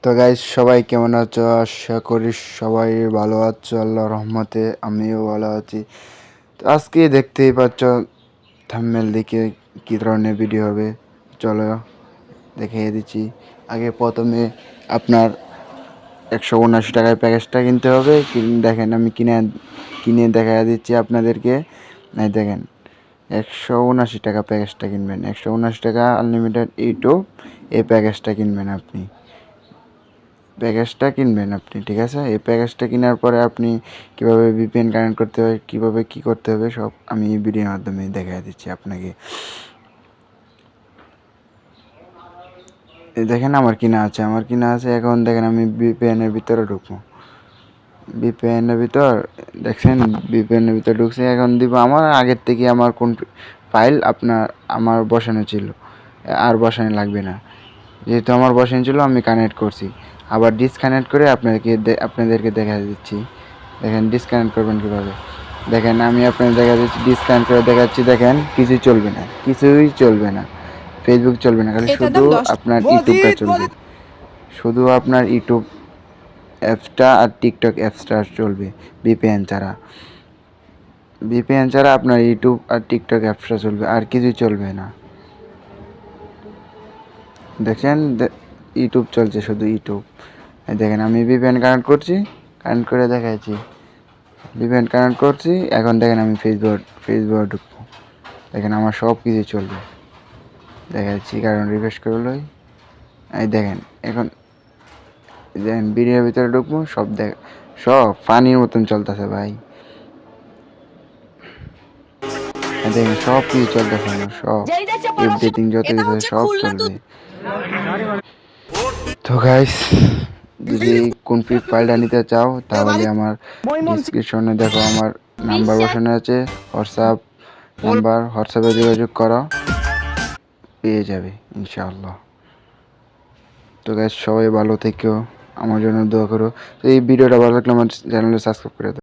তো গাইস সবাই কেমন আছো? আশা করি সবাই ভালো আছো আল্লাহর রহমতে। আমিও ভালো আছি। তো আজকে দেখতেই পাচ্ছ থাম্বনেল দেখে কী ধরনের ভিডিও হবে। চলো দেখিয়ে দিচ্ছি। আগে প্রথমে আপনার 179 টাকার প্যাকেজটা কিনতে হবে। দেখেন আমি কিনে দেখা দিচ্ছি আপনাদেরকে। এই দেখেন 179 টাকা প্যাকেজটা কিনবেন। 179 টাকা আনলিমিটেড ইউটিউব এই প্যাকেজটা কিনবেন আপনি। ঠিক আছে। এই প্যাকেজটা কেনার পরে আপনি কীভাবে ভিপিএন কানেক্ট করতে হবে, কীভাবে কী করতে হবে সব আমি এই ভিডিওর মাধ্যমে দেখিয়ে দিচ্ছি আপনাকে। দেখেন আমার কিনা আছে। এখন দেখেন আমি ভিপিএনের ভিতরে ঢুকবো। ভিপিএনের ভিতর দেখছেন, ভিপিএনের ভিতর ঢুকছে। এখন দিব আমার আগের থেকে আমার কোন ফাইল আমার বসানো ছিল, আর বসানো লাগবে না। যেহেতু আমার বসানো ছিল আমি কানেক্ট করছি। আবার ডিসকানেক্ট করে আপনাদেরকে দেখা দিচ্ছি। দেখেন ডিসকানেক্ট করবেন কীভাবে। দেখেন আমি আপনাদের দেখা দিচ্ছি, ডিসকানেক্ট করে দেখাচ্ছি। দেখেন কিছুই চলবে না। ফেসবুক চলবে না, খালি শুধু আপনার ইউটিউবটা চলবে। শুধু আপনার ইউটিউব অ্যাপসটা আর টিকটক অ্যাপসটা চলবে ভিপিএন ছাড়া আপনার ইউটিউব আর টিকটক অ্যাপসটা চলবে, আর কিছুই চলবে না। দেখেন ইউটিউব চলছে, শুধু ইউটিউব। দেখেন আমি ভিপিএন কানেক্ট করে দেখাচ্ছি। ভিপিএন কানেক্ট করছি। এখন দেখেন আমি ফেসবুক ঢুকবো। দেখেন আমার সব কিছু চলবে দেখাচ্ছি, কারণ রিফ্রেশ করলেই এই দেখেন। এখন দেখেন ভিডিওর ভিতরে ঢুকবো, সব পানির মতন চলতেছে ভাই। দেখেন সব কিছু চলতেছে, আমার সব এভরিথিং যত কিছু সব চলবে। তো গাইস যদি কোন ফাইলটা নিতে চাও তাহলে আমার ডিসক্রিপশনে দেখো, আমার নাম্বার বসানো আছে, হোয়াটসঅ্যাপে যোগাযোগ করো, পেয়ে যাবে ইনশাআল্লাহ। তো গাইস সবাই ভালো থেকো, আমার জন্য দোয়া করো। তো এই ভিডিওটা ভালো লাগলে আমার চ্যানেলটা সাবস্ক্রাইব করে দাও।